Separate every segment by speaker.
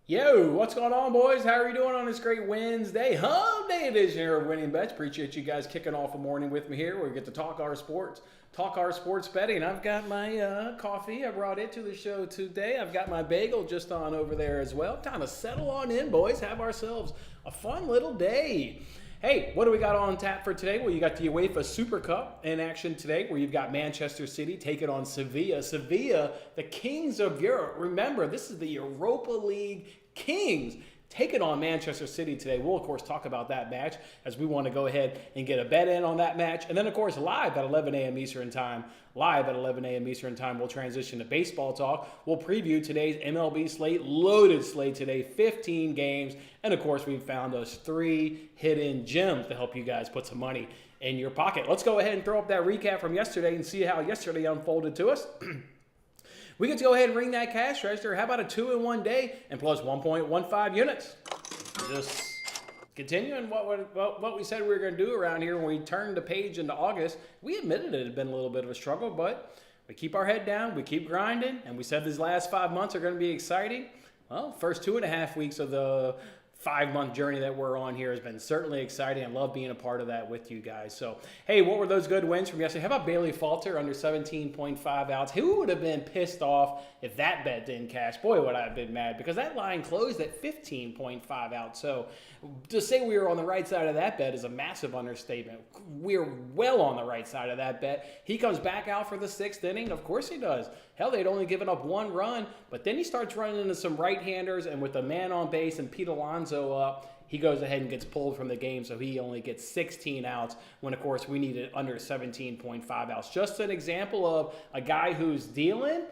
Speaker 1: Yo, what's going on, boys? How are you doing on this great Wednesday? Hump Day edition here of Winning Bets. Appreciate you guys kicking off a morning with me here where we get to talk our sports betting. I've got my coffee. I brought it to the show today. I've got my bagel just on over there as well. Time to settle on in, boys. Have ourselves a fun little day. Hey, what do we got on tap for today? Well, you got the UEFA Super Cup in action today where you've got Manchester City taking on Sevilla. Sevilla, the kings of Europe. Remember, this is the Europa League kings taking on Manchester City today. We'll, of course, talk about that match as we want to go ahead and get a bet in on that match. And then, of course, live at 11 a.m. Eastern Time, we'll transition to baseball talk. We'll preview today's MLB slate, loaded slate today, 15 games. And, of course, we've found those 3 hidden gems to help you guys put some money in your pocket. Let's go ahead and throw up that recap from yesterday and see how yesterday unfolded to us. We get to go ahead and ring that cash register. How about a 2-in-1 day and plus 1.15 units? Just continuing what we said we were going to do around here when we turned the page into August. We admitted it had been a little bit of a struggle, but we keep our head down, we keep grinding, and we said these last 5 months are going to be exciting. Well, first 2.5 weeks of the 5-month journey that we're on here has been certainly exciting. I love being a part of that with you guys. So, hey, what were those good wins from yesterday? How about Bailey Falter under 17.5 outs? Who would have been pissed off if that bet didn't cash? Boy, would I have been mad because that line closed at 15.5 outs. So to say we were on the right side of that bet is a massive understatement. We're well on the right side of that bet. He comes back out for the 6th inning. Of course he does. Hell, they'd only given up 1 run, but then he starts running into some right-handers, and with a man on base and Pete Alonso up, he goes ahead and gets pulled from the game, so he only gets 16 outs when, of course, we needed under 17.5 outs. Just an example of a guy who's dealing,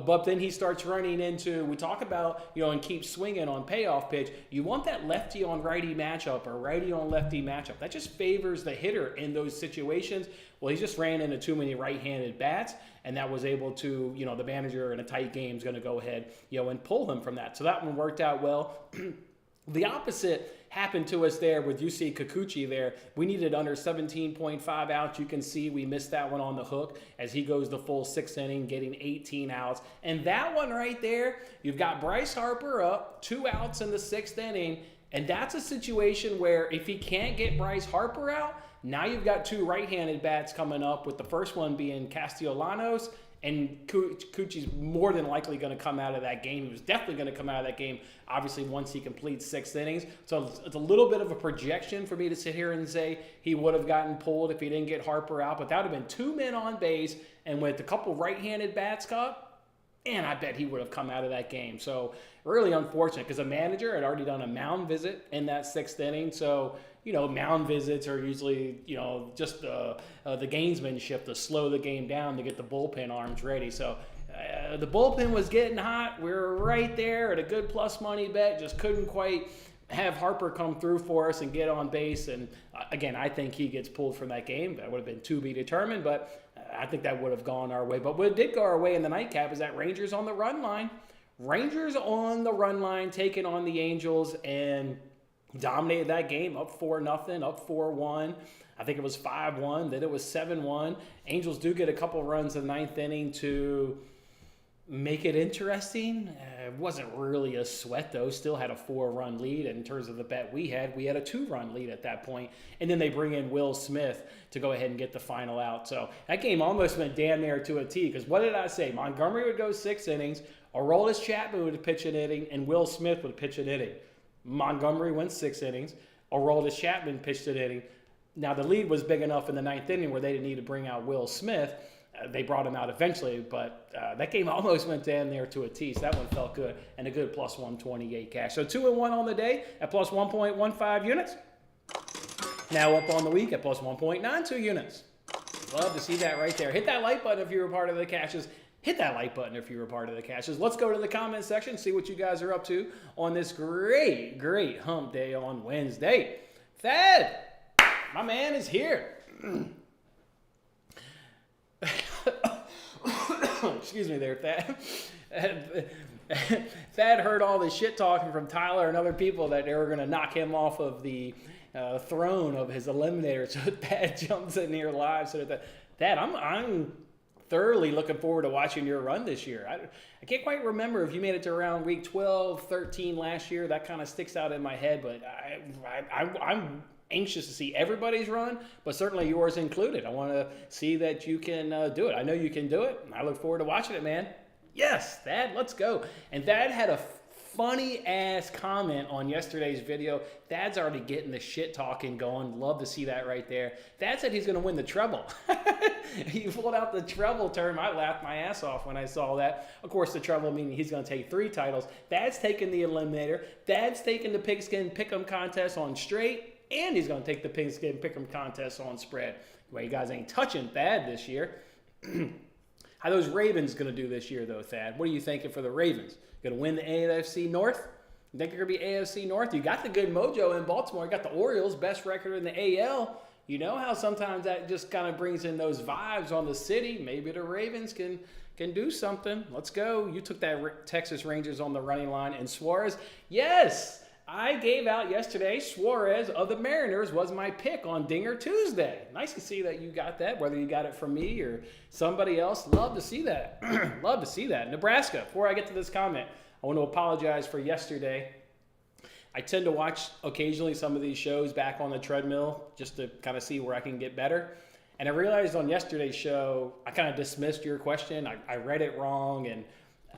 Speaker 1: but then he starts running into, we talk about, and keep swinging on payoff pitch. You want that lefty on righty matchup or righty on lefty matchup. That just favors the hitter in those situations. Well, he just ran into too many right-handed bats, and that was able to, the manager in a tight game is going to go ahead, and pull him from that. So that one worked out well. The opposite happened to us there with UC Kikuchi there. We needed under 17.5 outs. You can see we missed that one on the hook as he goes the full 6th inning, getting 18 outs. And that one right there, you've got Bryce Harper up, 2 outs in the 6th inning. And that's a situation where if he can't get Bryce Harper out, now you've got 2 right-handed bats coming up, with the first one being Castellanos. And Cucci's more than likely going to come out of that game. He was definitely going to come out of that game, obviously, once he completes 6 innings. So it's a little bit of a projection for me to sit here and say he would have gotten pulled if he didn't get Harper out. But that would have been 2 men on base, and with a couple right-handed bats up, and I bet he would have come out of that game. So really unfortunate because the manager had already done a mound visit in that 6th inning. So, mound visits are usually, just the gamesmanship to slow the game down to get the bullpen arms ready. So the bullpen was getting hot. We were right there at a good plus money bet. Just couldn't quite have Harper come through for us and get on base. And again, I think he gets pulled from that game. That would have been to be determined, but I think that would have gone our way. But what did go our way in the nightcap is that Rangers on the run line. Rangers on the run line taking on the Angels and dominated that game, up 4-0, up 4-1. I think it was 5-1, then it was 7-1. Angels do get a couple runs in the 9th inning to make it interesting. It wasn't really a sweat, though. Still had a 4-run lead. In terms of the bet we had a 2-run lead at that point. And then they bring in Will Smith to go ahead and get the final out. So that game almost went damn near to a T, because what did I say? Montgomery would go 6 innings, Aroldis Chapman would pitch an inning, and Will Smith would pitch an inning. Montgomery went 6 innings. Aroldis Chapman pitched an inning. Now, the lead was big enough in the 9th inning where they didn't need to bring out Will Smith. They brought him out eventually, but that game almost went down there to a T, so that one felt good, and a good plus 128 cash. So 2-1 on the day at plus 1.15 units. Now up on the week at plus 1.92 units. Love to see that right there. Hit that like button if you were part of the cashes. Hit that like button if you were part of the cashes. Let's go to the comment section, see what you guys are up to on this great, great hump day on Wednesday. Thad, my man is here. Excuse me there, Thad. Thad heard all the shit talking from Tyler and other people that they were going to knock him off of the throne of his Eliminator. So Thad jumps in here live. So Thad, I'm thoroughly looking forward to watching your run this year. I can't quite remember if you made it to around week 12, 13 last year. That kind of sticks out in my head, but I'm anxious to see everybody's run, but certainly yours included. I want to see that you can do it. I know you can do it, and I look forward to watching it, man. Yes, Thad, let's go. And Thad had a funny ass comment on yesterday's video. Thad's already getting the shit talking going. Love to see that right there. Thad said he's going to win the treble. He pulled out the treble term. I laughed my ass off when I saw that. Of course, the treble meaning he's going to take 3 titles. Thad's taking the Eliminator. Thad's taking the Pigskin Pick'em contest on straight, and he's going to take the Pigskin Pick'em contest on spread. Well, you guys ain't touching Thad this year. How those Ravens going to do this year, though, Thad? What are you thinking for the Ravens? Going to win the AFC North? You think they're going to be AFC North? You got the good mojo in Baltimore. You got the Orioles, best record in the AL. You know how sometimes that just kind of brings in those vibes on the city. Maybe the Ravens can do something. Let's go. You took that Texas Rangers on the running line. And Suarez, yes, I gave out yesterday Suarez of the Mariners was my pick on Dinger Tuesday. Nice to see that you got that, whether you got it from me or somebody else. Love to see that. Love to see that. Nebraska, before I get to this comment, I want to apologize for yesterday. I tend to watch occasionally some of these shows back on the treadmill just to kind of see where I can get better. And I realized on yesterday's show, I kind of dismissed your question. I read it wrong, and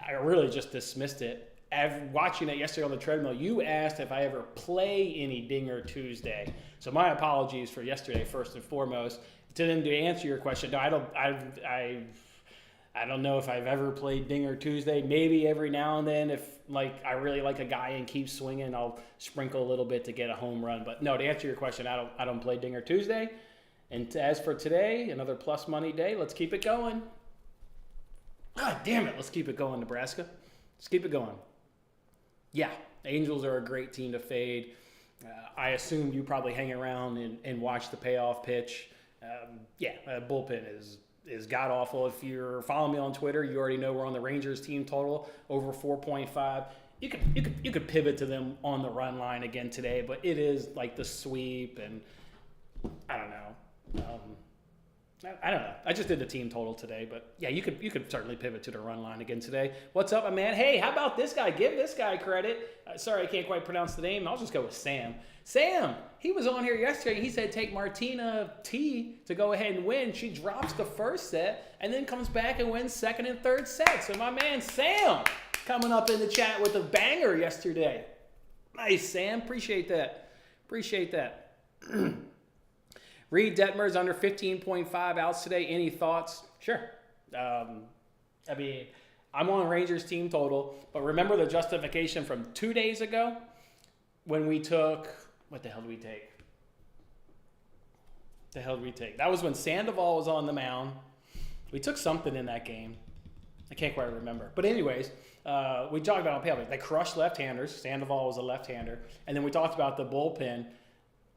Speaker 1: I really just dismissed it. Watching it yesterday on the treadmill, you asked if I ever play any Dinger Tuesday. So my apologies for yesterday, first and foremost. To answer your question, no, I don't know if I've ever played Dinger Tuesday. Maybe every now and then, if I really like a guy and keep swinging, I'll sprinkle a little bit to get a home run. But no, to answer your question, I don't play Dinger Tuesday. And as for today, another plus money day. Let's keep it going. God damn it, let's keep it going, Nebraska. Let's keep it going. Yeah, Angels are a great team to fade. I assume you probably hang around and watch the payoff pitch. Bullpen is god-awful. If you're following me on Twitter, you already know we're on the Rangers team total, over 4.5. You could pivot to them on the run line again today, but it is like the sweep, and I don't know. I don't know. I just did the team total today, but yeah, you could certainly pivot to the run line again today. What's up, my man? Hey, how about this guy? Give this guy credit. Sorry, I can't quite pronounce the name. I'll just go with Sam. Sam, he was on here yesterday. He said take Martina T to go ahead and win. She drops the first set and then comes back and wins second and third set. So my man Sam coming up in the chat with a banger yesterday. Nice, Sam. Appreciate that. Reed Detmer's under 15.5 outs today. Any thoughts? Sure. I'm on Rangers team total, but remember the justification from 2 days ago when we took, what the hell did we take? That was when Sandoval was on the mound. We took something in that game. I can't quite remember. But anyways, we talked about Payoff. They crushed left-handers. Sandoval was a left-hander. And then we talked about the bullpen.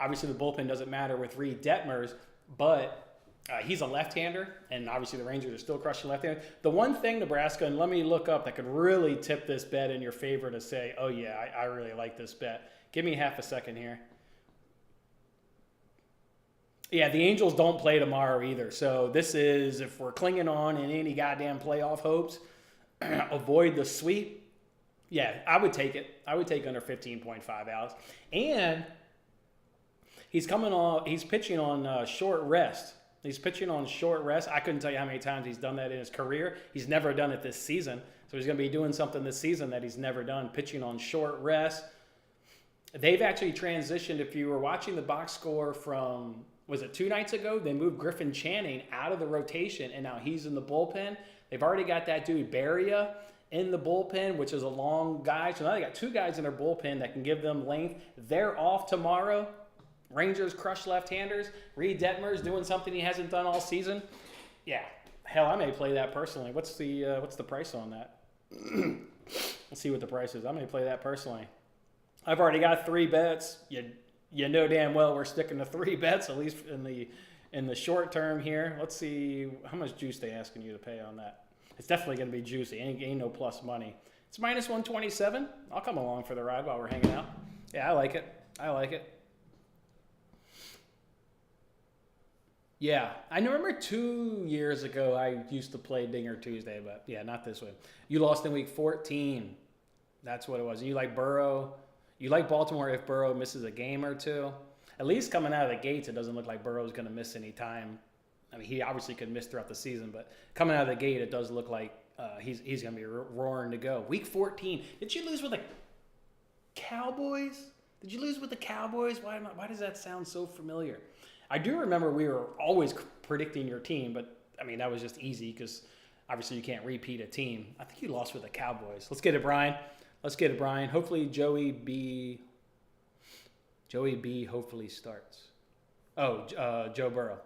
Speaker 1: Obviously, the bullpen doesn't matter with Reed Detmers, but he's a left-hander, and obviously the Rangers are still crushing left-handers. The one thing, Nebraska, and let me look up, that could really tip this bet in your favor to say, oh, yeah, I really like this bet. Give me half a second here. Yeah, the Angels don't play tomorrow either. So this is, if we're clinging on in any goddamn playoff hopes, avoid the sweep. Yeah, I would take it. I would take under 15.5 outs. And he's pitching on short rest. I couldn't tell you how many times he's done that in his career. He's never done it this season. So he's going to be doing something this season that he's never done, pitching on short rest. They've actually transitioned. If you were watching the box score from, was it 2 nights ago? They moved Griffin Channing out of the rotation, and now he's in the bullpen. They've already got that dude, Barria, in the bullpen, which is a long guy. So now they got 2 guys in their bullpen that can give them length. They're off tomorrow. Rangers crush left-handers. Reed Detmer's doing something he hasn't done all season. Yeah, hell, I may play that personally. What's the price on that? Let's see what the price is. I may play that personally. I've already got 3 bets. You know damn well we're sticking to 3 bets, at least in the short term here. Let's see how much juice they asking you to pay on that. It's definitely going to be juicy. Ain't no plus money. It's minus 127. I'll come along for the ride while we're hanging out. Yeah, I like it. Yeah, I remember 2 years ago I used to play Dinger Tuesday, but yeah, not this way. You lost in week 14. That's what it was. You like Burrow. You like Baltimore if Burrow misses a game or two. At least coming out of the gates, it doesn't look like Burrow's going to miss any time. I mean, he obviously could miss throughout the season, but coming out of the gate, it does look like he's going to be roaring to go. Week 14. Did you lose with the Cowboys? Did you lose with the Cowboys? Why does that sound so familiar? I do remember we were always predicting your team, but I mean, that was just easy because obviously you can't repeat a team. I think you lost with the Cowboys. Let's get it, Brian. Let's get it, Brian. Hopefully Joey B hopefully starts. Oh, Joe Burrow.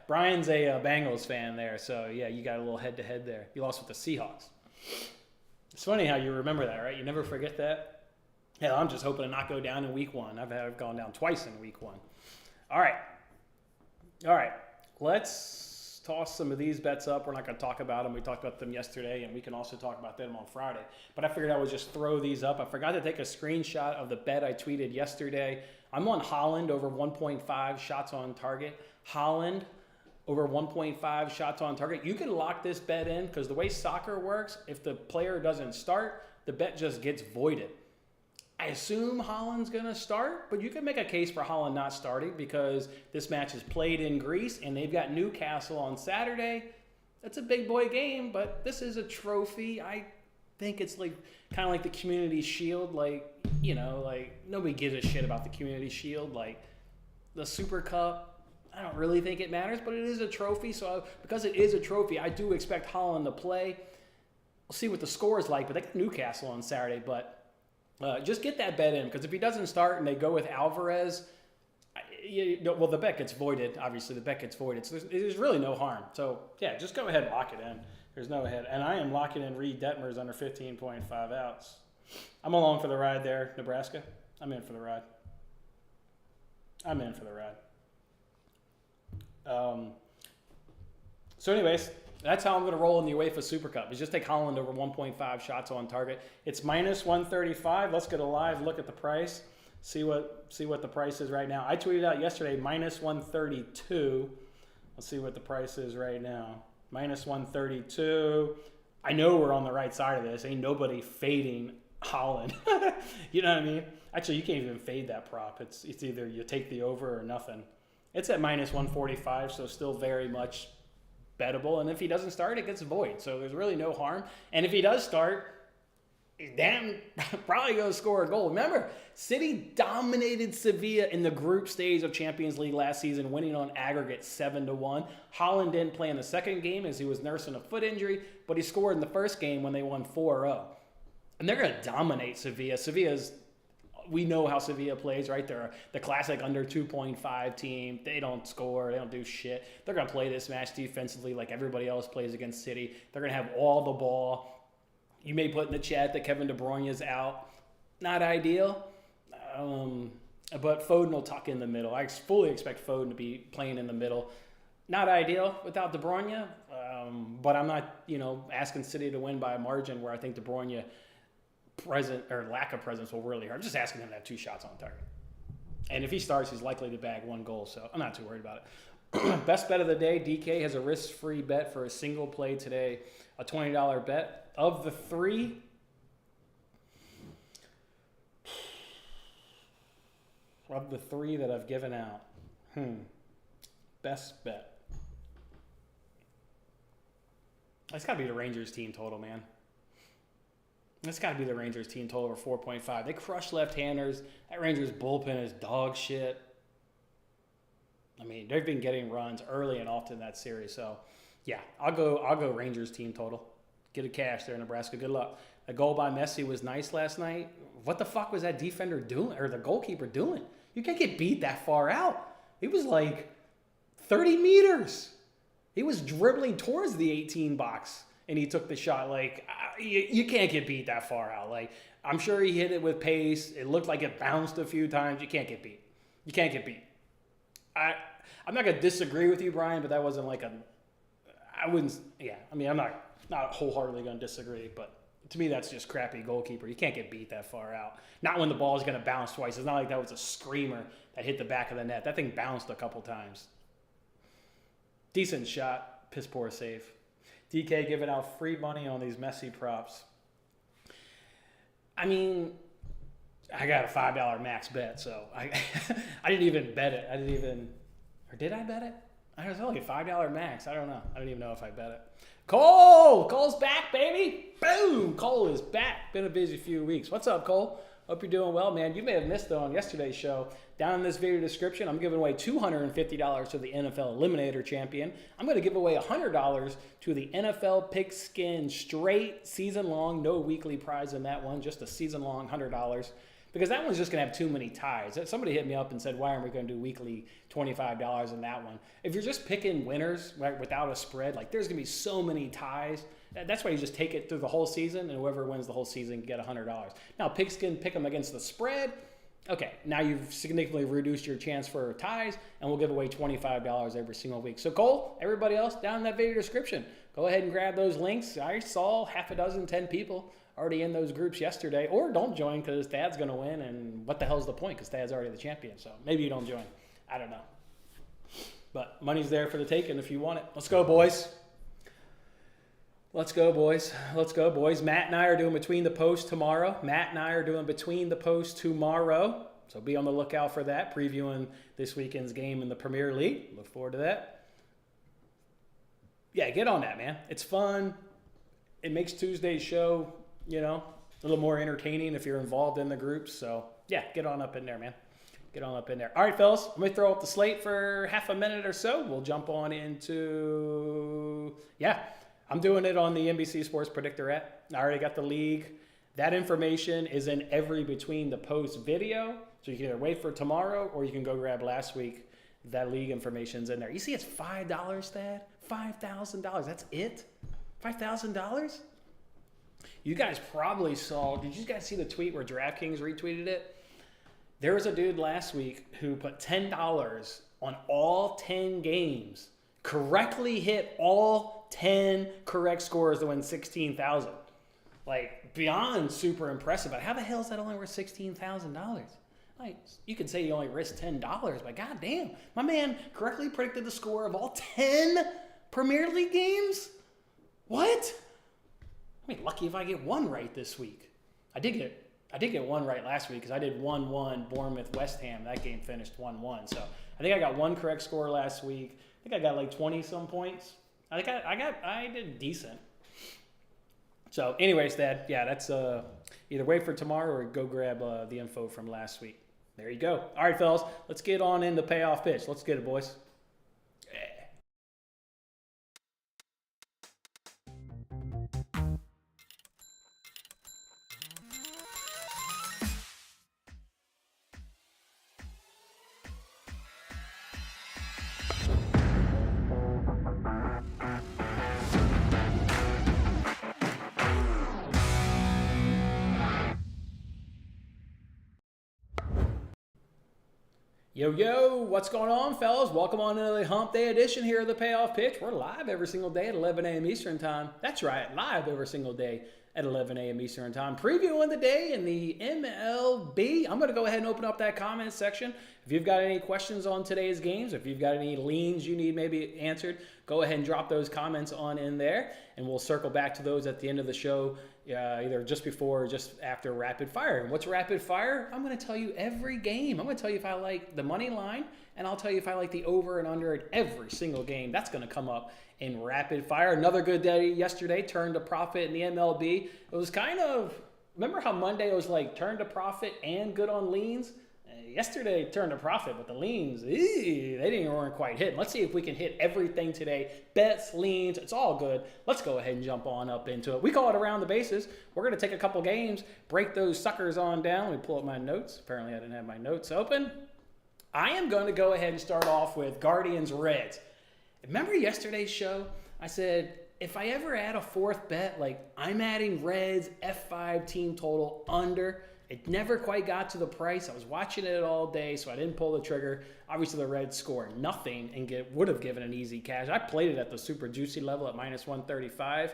Speaker 1: Brian's a Bengals fan there, so yeah, you got a little head-to-head there. You lost with the Seahawks. It's funny how you remember that, right? You never forget that. Hell, I'm just hoping to not go down in week 1. I've gone down twice in week 1. All right. Let's toss some of these bets up. We're not going to talk about them. We talked about them yesterday, and we can also talk about them on Friday. But I figured I would just throw these up. I forgot to take a screenshot of the bet I tweeted yesterday. I'm on Holland over 1.5 shots on target. Holland over 1.5 shots on target. You can lock this bet in because the way soccer works, if the player doesn't start, the bet just gets voided. I assume Holland's going to start, but you can make a case for Holland not starting because this match is played in Greece and they've got Newcastle on Saturday. That's a big boy game, but this is a trophy. I think it's like kind of like the Community Shield. Like, you know, like nobody gives a shit about the Community Shield. Like the Super Cup, I don't really think it matters, but it is a trophy. So because it is a trophy, I do expect Holland to play. We'll see what the score is like, but they got Newcastle on Saturday, but just get that bet in because if he doesn't start and they go with Alvarez, well, the bet gets voided. Obviously, the bet gets voided. So there's really no harm. So, yeah, just go ahead and lock it in. There's no head. And I am locking in Reed Detmers under 15.5 outs. I'm along for the ride there, Nebraska. I'm in for the ride. So anyways, that's how I'm going to roll in the UEFA Super Cup. Is just take Holland over 1.5 shots on target. It's minus 135. Let's get a live look at the price. See what the price is right now. I tweeted out yesterday minus 132. Let's see what the price is right now. Minus 132. I know we're on the right side of this. Ain't nobody fading Holland. You know what I mean? Actually, you can't even fade that prop. It's either you take the over or nothing. It's at minus 145, so still very much bettable. And if he doesn't start, it gets void. So there's really no harm. And if he does start, damn, probably going to score a goal. Remember, City dominated Sevilla in the group stage of Champions League last season, winning on aggregate 7-1. Holland didn't play in the second game as he was nursing a foot injury, but he scored in the first game when they won 4-0. And they're going to dominate Sevilla. We know how Sevilla plays, right? They're the classic under 2.5 team. They don't score. They don't do shit. They're going to play this match defensively like everybody else plays against City. They're going to have all the ball. You may put in the chat that Kevin De Bruyne is out. Not ideal. But Foden will tuck in the middle. I fully expect Foden to be playing in the middle. Not ideal without De Bruyne. But I'm not, asking City to win by a margin where I think De Bruyne lack of presence will really hurt. I'm just asking him to have 2 shots on target. And if he starts, he's likely to bag 1 goal, so I'm not too worried about it. Best bet of the day, DK has a risk-free bet for a single play today, a $20 bet. Of the 3, that I've given out, best bet. It's got to be the Rangers team total, man. It's got to be the Rangers team total over 4.5. They crush left-handers. That Rangers bullpen is dog shit. I mean, they've been getting runs early and often in that series. So, yeah, I'll go Rangers team total. Get a cash there, Nebraska. Good luck. The goal by Messi was nice last night. What the fuck was that defender doing, or the goalkeeper doing? You can't get beat that far out. It was like 30 meters. He was dribbling towards the 18 box. And he took the shot. Like, you can't get beat that far out. Like, I'm sure he hit it with pace. It looked like it bounced a few times. You can't get beat. I'm not going to disagree with you, Brian, but that wasn't like I'm not wholeheartedly going to disagree, but to me, that's just crappy goalkeeper. You can't get beat that far out. Not when the ball is going to bounce twice. It's not like that was a screamer that hit the back of the net. That thing bounced a couple times. Decent shot. Piss poor save. DK giving out free money on these messy props. I mean, I got a $5 max bet, so I didn't even bet it. Or did I bet it? I was only a $5 max. I don't know. I don't even know if I bet it. Cole's back, baby. Boom. Cole is back. Been a busy few weeks. What's up, Cole? Hope you're doing well, man. You may have missed it on yesterday's show. Down in this video description, I'm giving away $250 to the NFL Eliminator champion. I'm going to give away $100 to the NFL Pigskin straight season long. No weekly prize in that one, just a season long $100. Because that one's just going to have too many ties. Somebody hit me up and said, why aren't we going to do weekly $25 in that one? If you're just picking winners, right, without a spread, like there's going to be so many ties. That's why you just take it through the whole season, and whoever wins the whole season can get $100. Now, Pigskin, pick them against the spread. Okay, now you've significantly reduced your chance for ties, and we'll give away $25 every single week. So, Cole, everybody else, down in that video description, go ahead and grab those links. I saw 10 people already in those groups yesterday. Or don't join because Thad's going to win, and what the hell's the point? Because Thad's already the champion, so maybe you don't join. I don't know. But money's there for the taking if you want it. Let's go, boys. Let's go, boys. Let's go, boys. Matt and I are doing Between the Posts tomorrow. So be on the lookout for that, previewing this weekend's game in the Premier League. Look forward to that. Yeah, get on that, man. It's fun. It makes Tuesday's show, a little more entertaining if you're involved in the groups. So, yeah, get on up in there, man. Get on up in there. All right, fellas, I'm going to throw up the slate for half a minute or so. We'll jump on into, I'm doing it on the NBC Sports Predictor app. I already got the league. That information is in every Between the Posts video. So you can either wait for tomorrow or you can go grab last week. That league information's in there. You see it's $5, Thad? $5,000. That's it? $5,000? You guys probably saw, did you guys see the tweet where DraftKings retweeted it? There was a dude last week who put $10 on all 10 games, correctly hit all 10 correct scores to win $16,000. Like, beyond super impressive. But how the hell is that only worth $16,000? Like, you could say you only risked $10, but goddamn, my man correctly predicted the score of all 10 Premier League games? What? I mean, lucky if I get one right this week. I did get one right last week because I did 1-1 Bournemouth West Ham. That game finished 1-1. So I think I got one correct score last week. I think I got like 20 some points. I think I did decent. So anyways, Dad, yeah, that's either wait for tomorrow or go grab the info from last week. There you go. All right, fellas, let's get on in the payoff pitch. Let's get it, boys. Yo, what's going on, fellas? Welcome on into the Hump Day edition here of the Payoff Pitch. We're live every single day at 11 a.m. Eastern Time. That's right, live every single day at 11 a.m. Eastern Time. Previewing the day in the MLB. I'm going to go ahead and open up that comment section. If you've got any questions on today's games, if you've got any leans you need maybe answered, go ahead and drop those comments on in there, and we'll circle back to those at the end of the show, either just before or just after rapid fire. And what's rapid fire? I'm going to tell you every game. I'm going to tell you if I like the money line, and I'll tell you if I like the over and under at every single game. That's going to come up in rapid fire. Another good day yesterday, turned to profit in the MLB. It was kind of, remember how Monday was like turn to profit and good on leans? Yesterday turned to profit, but the leans, they weren't quite hitting. Let's see if we can hit everything today. Bets, leans, it's all good. Let's go ahead and jump on up into it. We call it around the bases. We're going to take a couple games, break those suckers on down. Let me pull up my notes. Apparently I didn't have my notes open. I am going to go ahead and start off with Guardians Reds. Remember yesterday's show? I said, if I ever add a fourth bet, like I'm adding Reds F5 team total under. It never quite got to the price. I was watching it all day, so I didn't pull the trigger. Obviously, the Reds scored nothing and would have given an easy cash. I played it at the super juicy level at -135,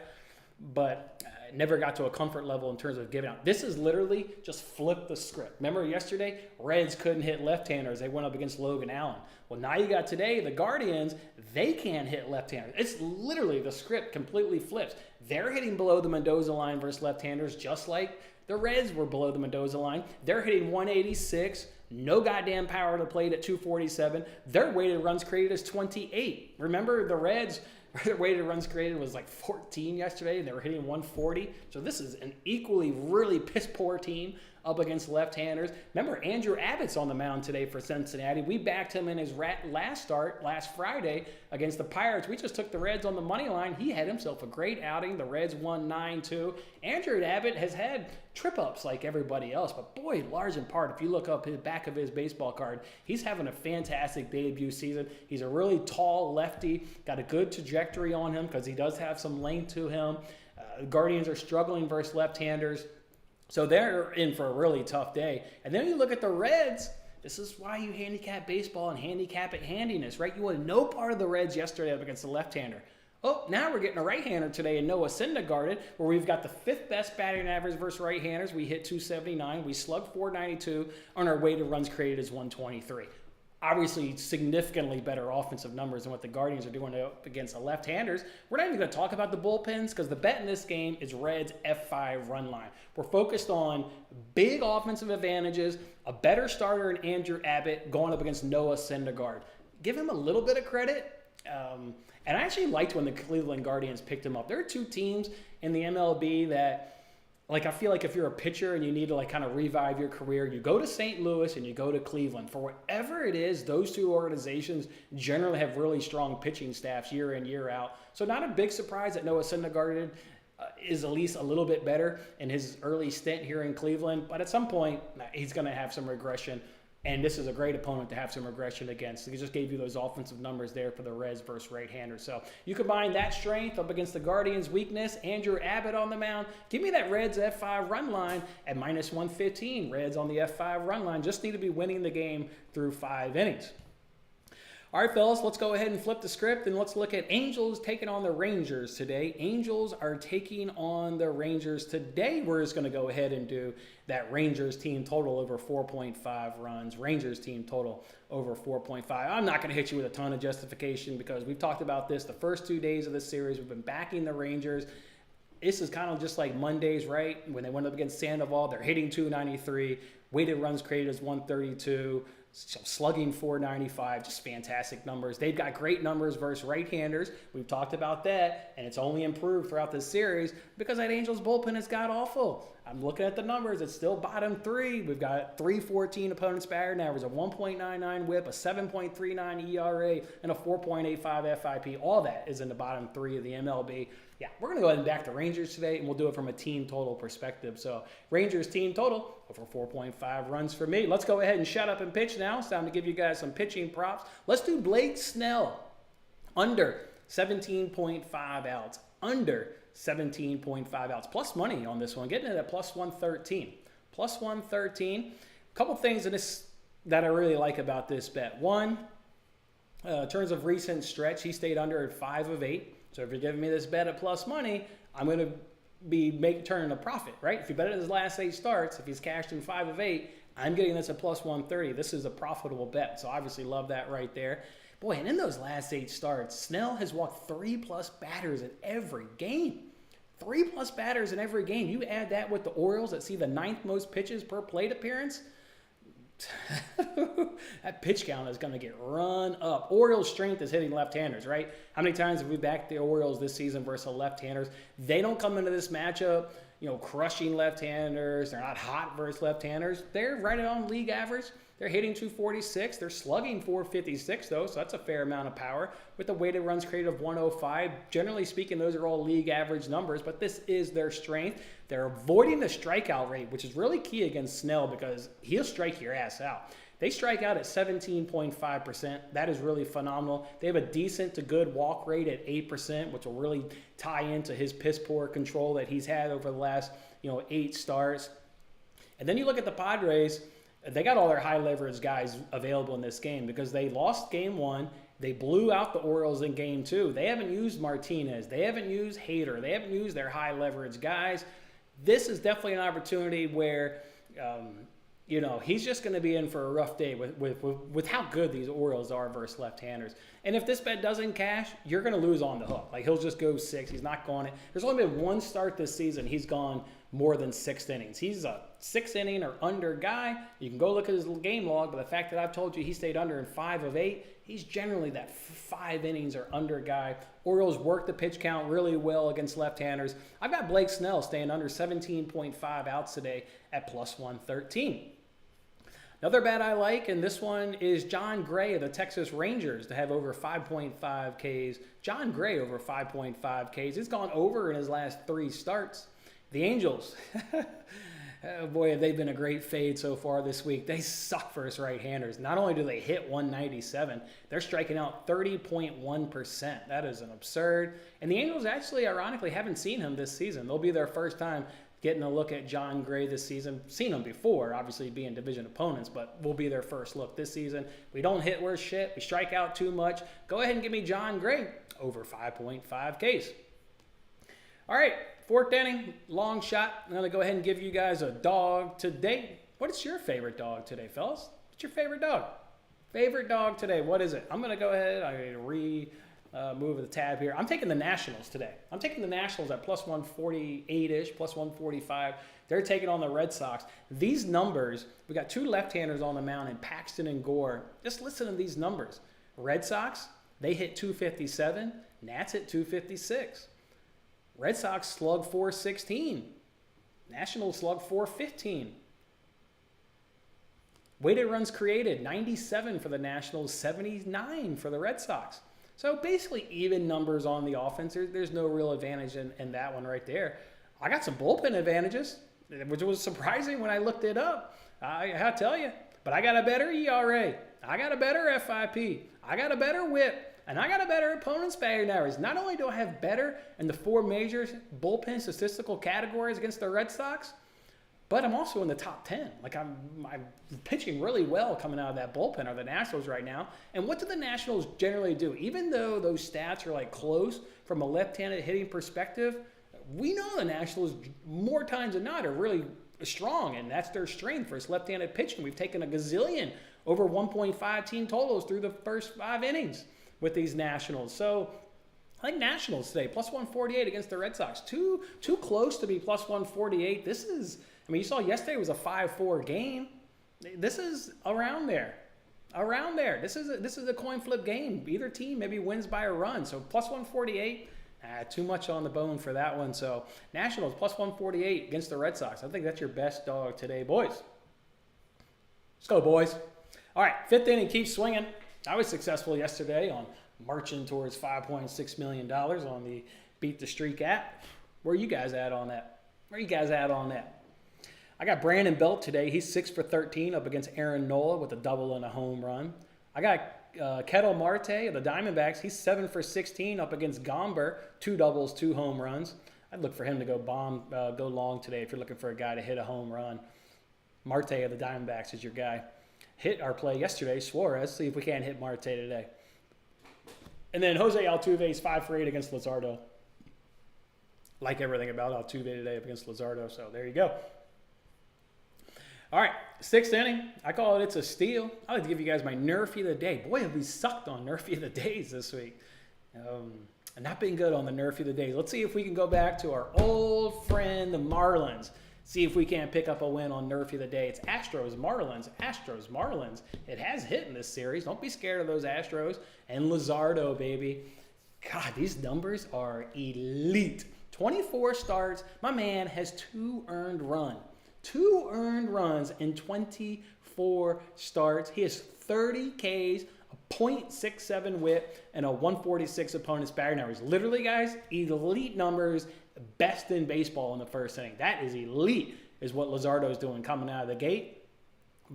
Speaker 1: but never got to a comfort level in terms of giving out. This is literally just flip the script. Remember yesterday, Reds couldn't hit left-handers. They went up against Logan Allen. Well, now you got today, the Guardians, they can't hit left-handers. It's literally the script completely flips. They're hitting below the Mendoza line versus left-handers just like the Reds were below the Mendoza line. They're hitting 186, no goddamn power to plate at 247. Their weighted runs created is 28. Remember the Reds, their weighted runs created was like 14 yesterday, and they were hitting 140. So this is an equally really piss-poor team up against left-handers. Remember, Andrew Abbott's on the mound today for Cincinnati. We backed him in his last start last Friday against the Pirates. We just took the Reds on the money line. He had himself a great outing. The Reds won 9-2. Andrew Abbott has had trip-ups like everybody else, but boy, large in part, if you look up his back of his baseball card, he's having a fantastic debut season. He's a really tall lefty, got a good trajectory on him because he does have some length to him. Guardians are struggling versus left-handers. So they're in for a really tough day. And then you look at the Reds. This is why you handicap baseball and handicap it handiness, right? You wanted no part of the Reds yesterday up against the left-hander. Oh, now we're getting a right-hander today in Noah Syndergaard, where we've got the 5th best batting average versus right-handers. We hit 279. We slugged 492. On our weighted runs created is 123. Obviously, significantly better offensive numbers than what the Guardians are doing up against the left-handers. We're not even going to talk about the bullpens because the bet in this game is Reds F5 run line. We're focused on big offensive advantages, a better starter in Andrew Abbott going up against Noah Syndergaard. Give him a little bit of credit. And I actually liked when the Cleveland Guardians picked him up. There are two teams in the MLB that, like, I feel like if you're a pitcher and you need to, like, kind of revive your career, you go to St. Louis and you go to Cleveland. For whatever it is, those two organizations generally have really strong pitching staffs year in, year out. So not a big surprise that Noah Syndergaard is at least a little bit better in his early stint here in Cleveland. But at some point, he's going to have some regression. And this is a great opponent to have some regression against. He just gave you those offensive numbers there for the Reds versus right-handers. So you combine that strength up against the Guardians' weakness, Andrew Abbott on the mound. Give me that Reds F5 run line at minus 115. Reds on the F5 run line just need to be winning the game through 5 innings. All right, fellas, let's go ahead and flip the script, and let's look at Angels taking on the Rangers today. Angels are taking on the Rangers today. We're just going to go ahead and do that Rangers team total over 4.5 runs. Rangers team total over 4.5. I'm not going to hit you with a ton of justification because we've talked about this the first 2 days of the series. We've been backing the Rangers. This is kind of just like Mondays, right? When they went up against Sandoval, they're hitting 293. Weighted runs created is 132. Slugging 495, just fantastic numbers. They've got great numbers versus right-handers. We've talked about that, and it's only improved throughout this series because that Angels bullpen has got awful. I'm looking at the numbers. It's still bottom 3. We've got 314 opponents batted average, a 1.99 whip, a 7.39 ERA, and a 4.85 FIP. All that is in the bottom 3 of the MLB. Yeah, we're going to go ahead and back the Rangers today, and we'll do it from a team total perspective. So Rangers team total over 4.5 runs for me. Let's go ahead and shut up and pitch now. It's time to give you guys some pitching props. Let's do Blake Snell under 17.5 outs. Under 17.5 outs. Plus money on this one. Getting it at plus 113. Plus 113. A couple things in this that I really like about this bet. One, in terms of recent stretch, he stayed under at 5 of 8. So if you're giving me this bet at plus money, I'm going to be turning a profit, right? If you bet it in his last 8 starts, if he's cashed in 5 of 8, I'm getting this at plus 130. This is a profitable bet. So obviously love that right there. Boy, and in those last 8 starts, Snell has walked 3+ batters in every game. 3+ batters in every game. You add that with the Orioles that see the 9th most pitches per plate appearance. That pitch count is going to get run up. Orioles' strength is hitting left-handers, right? How many times have we backed the Orioles this season versus left-handers? They don't come into this matchup, crushing left-handers. They're not hot versus left-handers. They're right on league average. They're hitting 246. They're slugging 456, though, so that's a fair amount of power. With the weighted runs created of 105, generally speaking, those are all league average numbers, but this is their strength. They're avoiding the strikeout rate, which is really key against Snell because he'll strike your ass out. They strike out at 17.5%. That is really phenomenal. They have a decent to good walk rate at 8%, which will really tie into his piss-poor control that he's had over the last 8 starts. And then you look at the Padres. They got all their high leverage guys available in this game because they lost game 1 They blew out the Orioles in game 2. They haven't used Martinez. They haven't used Hader. They haven't used their high leverage guys. This is definitely an opportunity where, he's just going to be in for a rough day with how good these Orioles are versus left-handers. And if this bet doesn't cash, you're going to lose on the hook. Like, he'll just go 6. He's not going it. There's only been one start this season. He's gone more than 6 innings. He's a 6-inning or under guy. You can go look at his game log, but the fact that I've told you he stayed under in 5 of 8, he's generally that 5 innings or under guy. Orioles work the pitch count really well against left-handers. I've got Blake Snell staying under 17.5 outs today at plus 113. Another bet I like, and this one is John Gray of the Texas Rangers to have over 5.5 Ks. John Gray over 5.5 Ks. He's gone over in his last 3 starts. The Angels, oh boy, have they been a great fade so far this week. They suck versus right-handers. Not only do they hit 197, they're striking out 30.1%. That is an absurd. And the Angels actually, ironically, haven't seen him this season. They'll be their first time getting a look at John Gray this season. Seen him before, obviously being division opponents, but will be their first look this season. We don't hit worse shit. We strike out too much. Go ahead and give me John Gray over 5.5 Ks. All right, 4th inning, long shot. I'm going to go ahead and give you guys a dog today. What is your favorite dog today, fellas? What's your favorite dog? Favorite dog today, what is it? I'm going to go ahead. I'm going to move the tab here. I'm taking the Nationals today. I'm taking the Nationals at plus 148-ish, plus 145. They're taking on the Red Sox. These numbers, we got 2 left-handers on the mound in Paxton and Gore. Just listen to these numbers. Red Sox, they hit 257. Nats hit 256. Red Sox slug 416. Nationals slug 415. Weighted runs created, 97 for the Nationals, 79 for the Red Sox. So basically even numbers on the offense. There's no real advantage in that one right there. I got some bullpen advantages, which was surprising when I looked it up. I tell you. But I got a better ERA. I got a better FIP. I got a better whip. And I got a better opponent's batting average. Not only do I have better in the 4 major bullpen statistical categories against the Red Sox, but I'm also in the top 10. Like, I'm pitching really well coming out of that bullpen or the Nationals right now. And what do the Nationals generally do? Even though those stats are like close from a left-handed hitting perspective, we know the Nationals more times than not are really strong, and that's their strength for its left-handed pitching. We've taken a gazillion over 1.5 team totals through the first 5 innings with these Nationals. So I like Nationals today, plus 148 against the Red Sox. Too close to be plus 148. This is, I mean, you saw yesterday was a 5-4 game. This is around there. Around there. This is a coin flip game. Either team maybe wins by a run. So plus 148, too much on the bone for that one. So Nationals plus 148 against the Red Sox. I think that's your best dog today, boys. Let's go, boys. All right, 5th inning, keep swinging. I was successful yesterday on marching towards $5.6 million on the Beat the Streak app. Where you guys at on that? I got Brandon Belt today. He's 6 for 13 up against Aaron Nola with a double and a home run. I got Ketel Marte of the Diamondbacks. He's 7 for 16 up against Gomber. 2 doubles, 2 home runs. I'd look for him to go long today if you're looking for a guy to hit a home run. Marte of the Diamondbacks is your guy. Hit our play yesterday, Suarez. See if we can't hit Marte today. And then Jose Altuve is 5 for 8 against Luzardo. Like everything about Altuve today against Luzardo. So there you go. All right, 6th inning. I call it's a steal. I like to give you guys my NRFI of the day. Boy, have we sucked on NRFI of the days this week. And not been good on the NRFI of the days. Let's see if we can go back to our old friend, the Marlins. See if we can't pick up a win on NRFI of the day. It's Astros, Marlins, Astros, Marlins. It has hit in this series. Don't be scared of those Astros. And Luzardo, baby. God, these numbers are elite. 24 starts. My man has 2 earned runs. 2 earned runs in 24 starts. He has 30 Ks, a .67 whip, and a 146 opponent's batting average. Literally, guys, elite numbers. Best in baseball in the 1st inning. That is elite, is what Luzardo's doing coming out of the gate.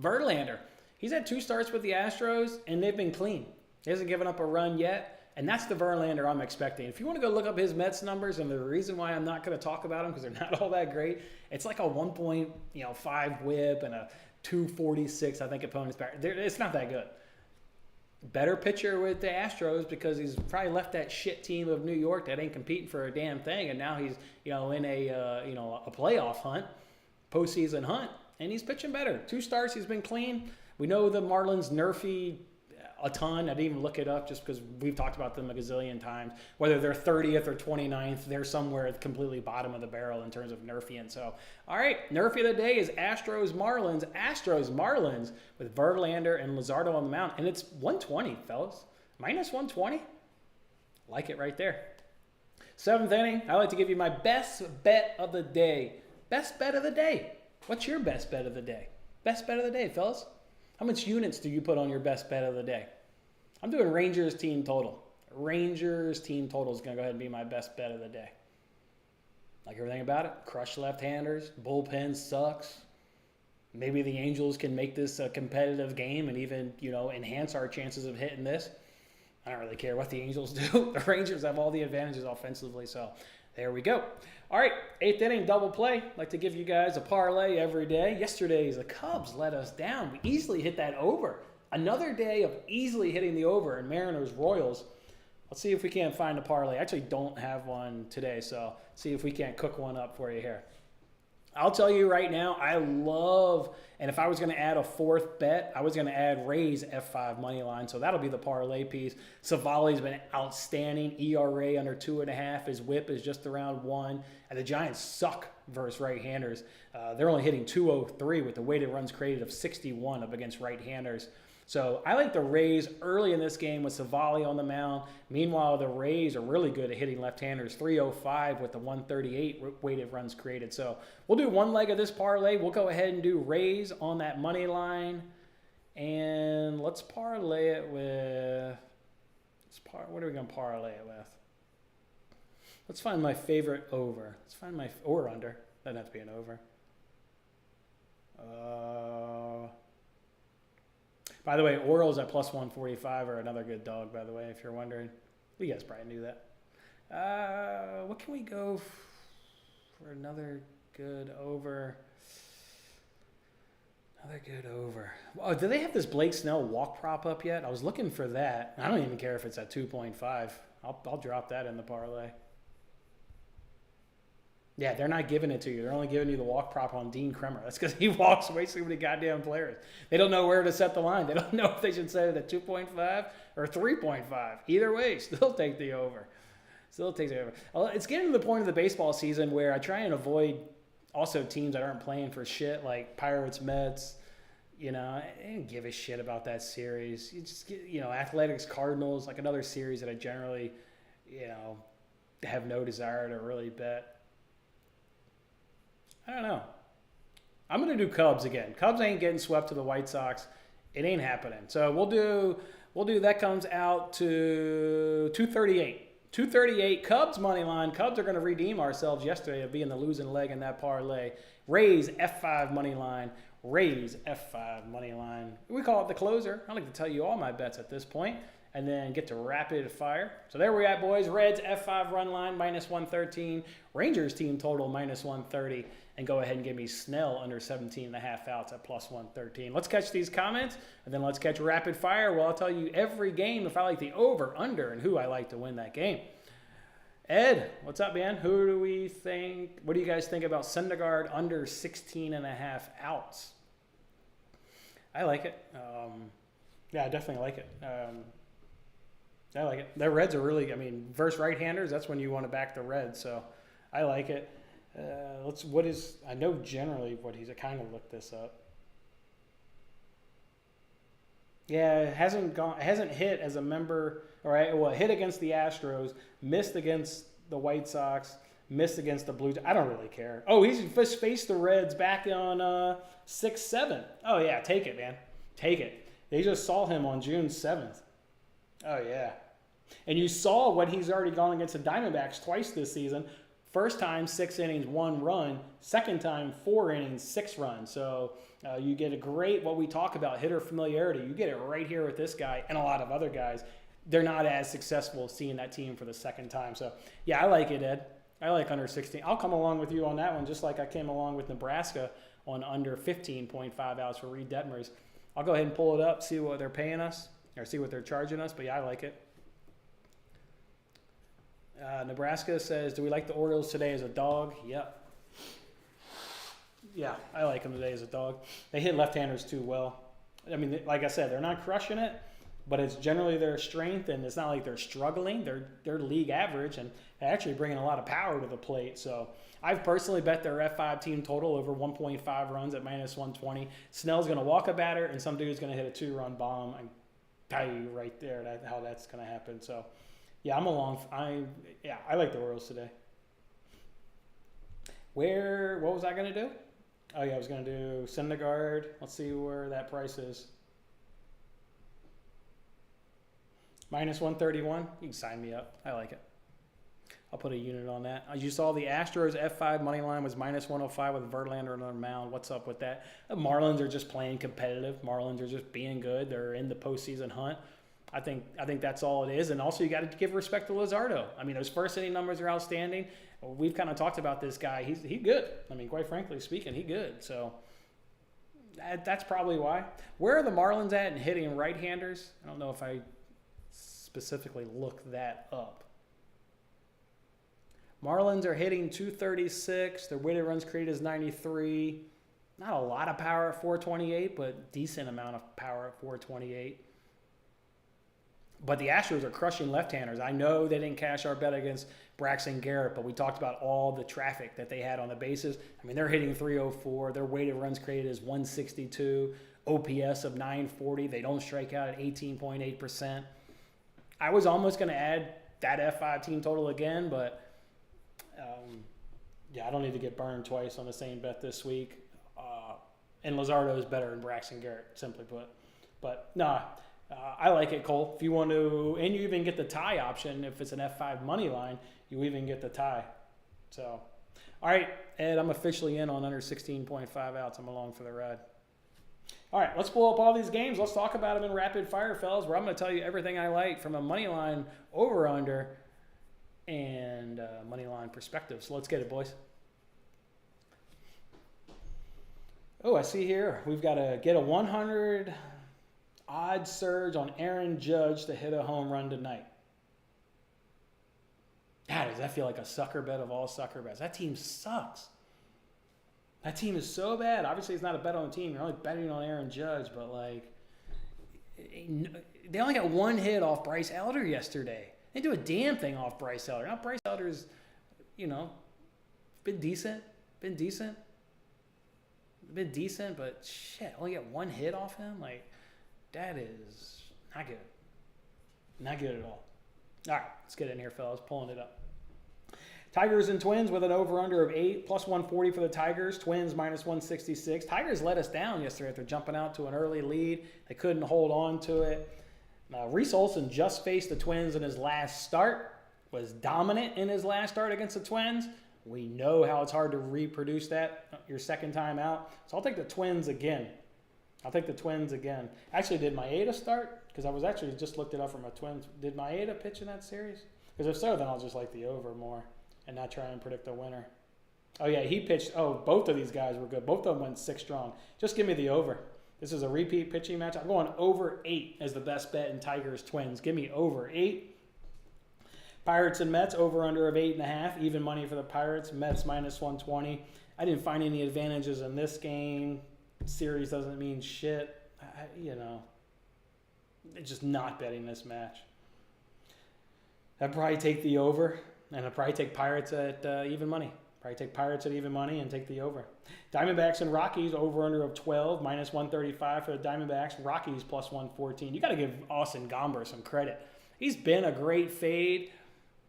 Speaker 1: Verlander, he's had 2 starts with the Astros, and they've been clean. He hasn't given up a run yet, and that's the Verlander I'm expecting. If you want to go look up his Mets numbers, and the reason why I'm not going to talk about them because they're not all that great, it's like a 1.5 whip and a 246, I think, opponent's back. It's not that good. Better pitcher with the Astros because he's probably left that shit team of New York that ain't competing for a damn thing, and now he's in a playoff hunt, postseason hunt, and he's pitching better. 2 starts, he's been clean. We know the Marlins NRFI a ton. I didn't even look it up just because we've talked about them a gazillion times. Whether they're 30th or 29th, they're somewhere at the completely bottom of the barrel in terms of NRFI. And so, all right, NRFI of the day is Astros Marlins. Astros Marlins with Verlander and Luzardo on the mound. And it's 120, fellas. Minus 120. Like it right there. 7th inning, I like to give you my best bet of the day. Best bet of the day. What's your best bet of the day? Best bet of the day, fellas. How much units do you put on your best bet of the day? I'm doing Rangers team total. Rangers team total is going to go ahead and be my best bet of the day. Like everything about it. Crush left-handers. Bullpen sucks. Maybe the Angels can make this a competitive game and even, enhance our chances of hitting this. I don't really care what the Angels do. The Rangers have all the advantages offensively, so there we go. All right, 8th inning double play. Like to give you guys a parlay every day. Yesterday's the Cubs let us down. We easily hit that over. Another day of easily hitting the over in Mariners Royals. Let's see if we can't find a parlay. I actually don't have one today, so see if we can't cook one up for you here. I'll tell you right now, I love, and if I was going to add a 4th bet, I was going to add Rays F5 money line, so that'll be the parlay piece. Savali's been outstanding, ERA under 2.5, his whip is just around 1, and the Giants suck versus right-handers. They're only hitting 203 with the weighted runs created of 61 up against right-handers. So I like the Rays early in this game with Savali on the mound. Meanwhile, the Rays are really good at hitting left-handers, 305 with the 138 weighted runs created. So we'll do one leg of this parlay. We'll go ahead and do Rays on that money line. And let's parlay it with, what are we going to parlay it with? Let's find my favorite over. Let's find my, or under. Doesn't have to be an over. By the way, Orioles at plus 145 are another good dog, by the way, if you're wondering. You guys probably knew that. What can we go for another good over? Another good over. Oh, do they have this Blake Snell walk prop up yet? I was looking for that. I don't even care if it's at 2.5. I'll drop that in the parlay. Yeah, they're not giving it to you. They're only giving you the walk prop on Dean Kremer. That's because he walks way too many goddamn players. They don't know where to set the line. They don't know if they should set it at 2.5 or 3.5. Either way, still take the over. Still take the over. It's getting to the point of the baseball season where I try and avoid also teams that aren't playing for shit, like Pirates, Mets. I didn't give a shit about that series. You just get, Athletics, Cardinals, like another series that I generally, have no desire to really bet. I don't know. I'm going to do Cubs again. Cubs ain't getting swept to the White Sox. It ain't happening. So we'll do that comes out to 238. 238 Cubs money line. Cubs are going to redeem ourselves yesterday of being the losing leg in that parlay. Rays F5 money line. Rays F5 money line. We call it the closer. I like to tell you all my bets at this point and then get to rapid fire. So there we're at, boys. Reds F5 run line minus 113. Rangers team total minus 130. And go ahead and give me Snell under 17.5 outs at plus 113. Let's catch these comments, and then let's catch rapid fire. Well, I'll tell you every game if I like the over, under, and who I like to win that game. Ed, what's up, man? What do you guys think about Syndergaard under 16.5 outs? I like it. Yeah, I definitely like it. I like it. The Reds are really, versus right-handers, that's when you want to back the Reds, so I like it. I know generally what he's, I kind of looked this up. Yeah, it hasn't hit as a member, hit against the Astros, missed against the White Sox, missed against the Blue Jays. I don't really care. Oh, he's just faced the Reds back on 6-7. Oh, yeah, take it, man. Take it. They just saw him on June 7th. Oh, yeah. And you saw what he's already gone against the Diamondbacks twice this season. First time, 6 innings, 1 run. Second time, 4 innings, 6 runs. So you get a great, what we talk about, hitter familiarity. You get it right here with this guy and a lot of other guys. They're not as successful seeing that team for the second time. So, yeah, I like it, Ed. I like under 16. I'll come along with you on that one, just like I came along with Nebraska on under 15.5 outs for Reed Detmers. I'll go ahead and pull it up, see what they're paying us. or see what they're charging us. But yeah, I like it. Nebraska says, do we like the Orioles today as a dog? Yep. Yeah, I like them today as a dog. They hit left-handers too well. I mean, like I said, they're not crushing it, but it's generally their strength, and it's not like they're struggling. They're league average, and they're actually bringing a lot of power to the plate. So I've personally bet their F5 team total over 1.5 runs at -120. Snell's going to walk a batter, and some dude's going to hit a 2-run bomb. I tell you right there how that's going to happen. So, yeah, I'm along. I like the Orioles today. What was I going to do? Oh, yeah, I was going to do Syndergaard. Let's see where that price is. -131. You can sign me up. I like it. I'll put a unit on that. As you saw, the Astros F5 money line was -105 with Verlander on the mound. What's up with that? The Marlins are just playing competitive. Marlins are just being good. They're in the postseason hunt. I think that's all it is. And also, you got to give respect to Luzardo. I mean, those first inning numbers are outstanding. We've kind of talked about this guy. He's good. I mean, quite frankly speaking, he's good. So that's probably why. Where are the Marlins at in hitting right-handers? I don't know if I specifically look that up. Marlins are hitting 236. Their weighted runs created is 93. Not a lot of power at 428, but decent amount of power at 428. But the Astros are crushing left-handers. I know they didn't cash our bet against Braxton Garrett, but we talked about all the traffic that they had on the bases. I mean, they're hitting 304. Their weighted runs created is 162. OPS of 940. They don't strike out at 18.8%. I was almost going to add that F5 team total again, but I don't need to get burned twice on the same bet this week. And Luzardo is better than Braxton Garrett, simply put. But, I like it, Cole. If you want to, and you even get the tie option. If it's an F5 money line, you even get the tie. So, all right, Ed, I'm officially in on under 16.5 outs. I'm along for the ride. All right, let's pull up all these games. Let's talk about them in rapid fire, fellas, where I'm going to tell you everything I like from a money line over-under and money line perspective. So let's get it, boys. Oh, I see here we've got to get a 100 odd surge on Aaron Judge to hit a home run tonight. God, does that feel like a sucker bet of all sucker bets? That team sucks. That team is so bad. Obviously, it's not a bet on the team. You're only betting on Aaron Judge, but they only got one hit off Bryce Elder yesterday. They didn't do a damn thing off Bryce Elder. Now, Bryce Elder's, been decent, but shit, only got one hit off him? That is not good. Not good at all. All right, let's get in here, fellas. Pulling it up. Tigers and Twins with an over-under of 8, plus 140 for the Tigers. Twins minus 166. Tigers let us down yesterday after jumping out to an early lead. They couldn't hold on to it. Reese Olson just faced the Twins in his last start, was dominant in his last start against the Twins. We know how it's hard to reproduce that your second time out. So I'll take the Twins again. Actually, did Maeda start? Because I was actually just looked it up for my Twins. Did Maeda pitch in that series? Because if so, then I'll just like the over more and not try and predict the winner. Oh, yeah, he pitched. Oh, both of these guys were good. Both of them went 6 strong. Just give me the over. This is a repeat pitching match. I'm going over 8 as the best bet in Tigers Twins. Give me over 8. Pirates and Mets, over-under of 8.5. Even money for the Pirates. Mets minus 120. I didn't find any advantages in this game. Series doesn't mean shit. Just not betting this match. I'd probably take the over, and I'd probably take Pirates at even money. Probably take Pirates at even money and take the over. Diamondbacks and Rockies, over-under of 12, minus 135 for the Diamondbacks. Rockies plus 114. You got to give Austin Gomber some credit. He's been a great fade,